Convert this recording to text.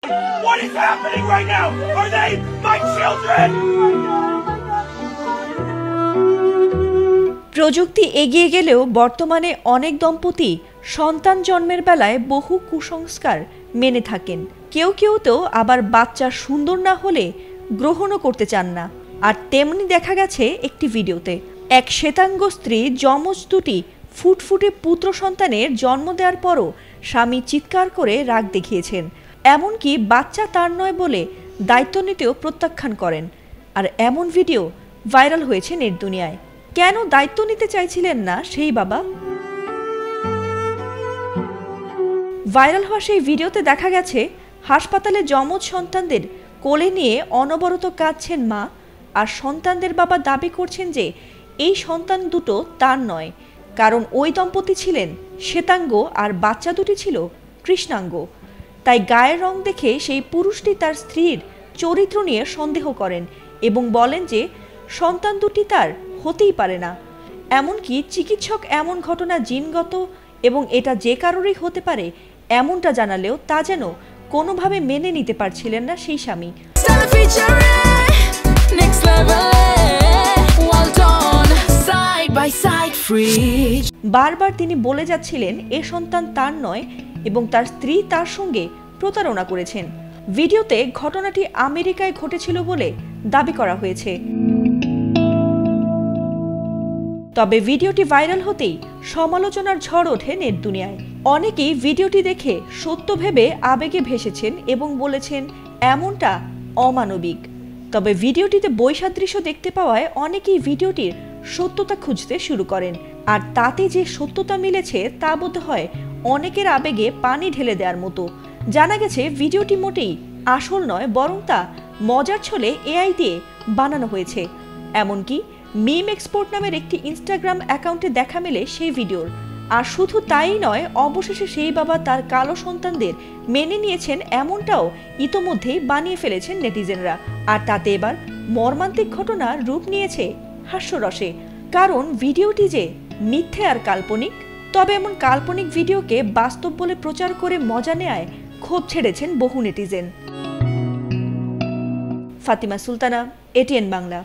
What is happening right now? Are they my children? প্রযুক্তি এগিয়ে গেলেও বর্তমানে অনেক দম্পতি সন্তান জন্মের বেলায় বহু কুসংস্কার মেনে থাকেন। কেউ কেউ তো আবার বাচ্চা সুন্দর না হলে গ্রহণও করতে চান না। আর তেমনি দেখা গেছে একটি ভিডিওতে এক শ্বেতাঙ্গ স্ত্রী যমজ দুটি ফুটফুটে পুত্র সন্তানের জন্ম দেওয়ার পরও স্বামী চিৎকার করে রাগ দেখিয়েছেন, এমনকি বাচ্চা তার নয় বলে দায়িত্ব নিতেও প্রত্যাখ্যান করেন। আর এমন ভিডিও ভাইরাল হয়েছে নেট দুনিয়ায়। কেন দায়িত্ব নিতে চাইছিলেন না সেই বাবা? ভাইরাল হওয়া সেই ভিডিওতে দেখা গেছে হাসপাতালে যমজ সন্তানদের কোলে নিয়ে অনবরত কাঁদছেন মা, আর সন্তানদের বাবা দাবি করছেন যে এই সন্তান দুটো তার নয়, কারণ ওই দম্পতি ছিলেন শ্বেতাঙ্গ আর বাচ্চা দুটি ছিল কৃষ্ণাঙ্গ। তাই গায়ের রং দেখে সেই পুরুষটি তার স্ত্রীর চরিত্র নিয়ে সন্দেহ করেন এবং বলেন যে সন্তান দুটি তার হতেই পারে না। এমনকি চিকিৎসক এমন ঘটনা জিনগত এবং এটা যে কারোরই হতে পারে এমনটা জানালেও তা যেন কোনোভাবে মেনে নিতে পারছিলেন না সেই স্বামী। বারবার তিনি বলে যাচ্ছিলেন এ সন্তান তার নয় এবং তার স্ত্রী তার সঙ্গে প্রতারণা করেছেন। ভিডিওতে ঘটনাটি আমেরিকায় ঘটেছিল বলে দাবি করা হয়েছে। তবে ভিডিওটি ভাইরাল হতেই সমালোচনার ঝড় ওঠে নেট দুনিয়ায়। অনেকেই ভিডিওটি দেখে সত্য ভেবে আবেগে ভেসেছেন এবং বলেছেন এমনটা অমানবিক। তবে ভিডিওটিতে বৈসাদৃশ্য দেখতে পাওয়ায় অনেকেই ভিডিওটির সত্যতা খুঁজতে শুরু করেন, আর তাতে যে সত্যতা মিলেছে তা বোধ হয় অনেকের আবেগে পানি ঢেলে দেওয়ার মতো। জানা গেছে ভিডিওটি মোটেই আসল নয়, বরং তা মজার ছলে এআই দিয়ে বানানো হয়েছে। এমনকি মিম এক্সপোর্ট নামের একটি ইনস্টাগ্রাম অ্যাকাউন্টে দেখা মেলে সেই ভিডিওর। আর শুধু তাই নয়, অবশেষে সেই বাবা তার কালো সন্তানদের মেনে নিয়েছেন এমনটাও ইতোমধ্যেই বানিয়ে ফেলেছেন নেটিজেনরা। আর তাতে এবার মর্মান্তিক ঘটনা রূপ নিয়েছে হাস্যরসে, কারণ ভিডিওটি যে মিথ্যে আর কাল্পনিক। তবে এমন কাল্পনিক ভিডিওকে বাস্তব বলে প্রচার করে মজা নেয়ায় ক্ষোভ ছেড়েছেন বহু নেটিজেন। ফাতিমা সুলতানা, এটিএন বাংলা।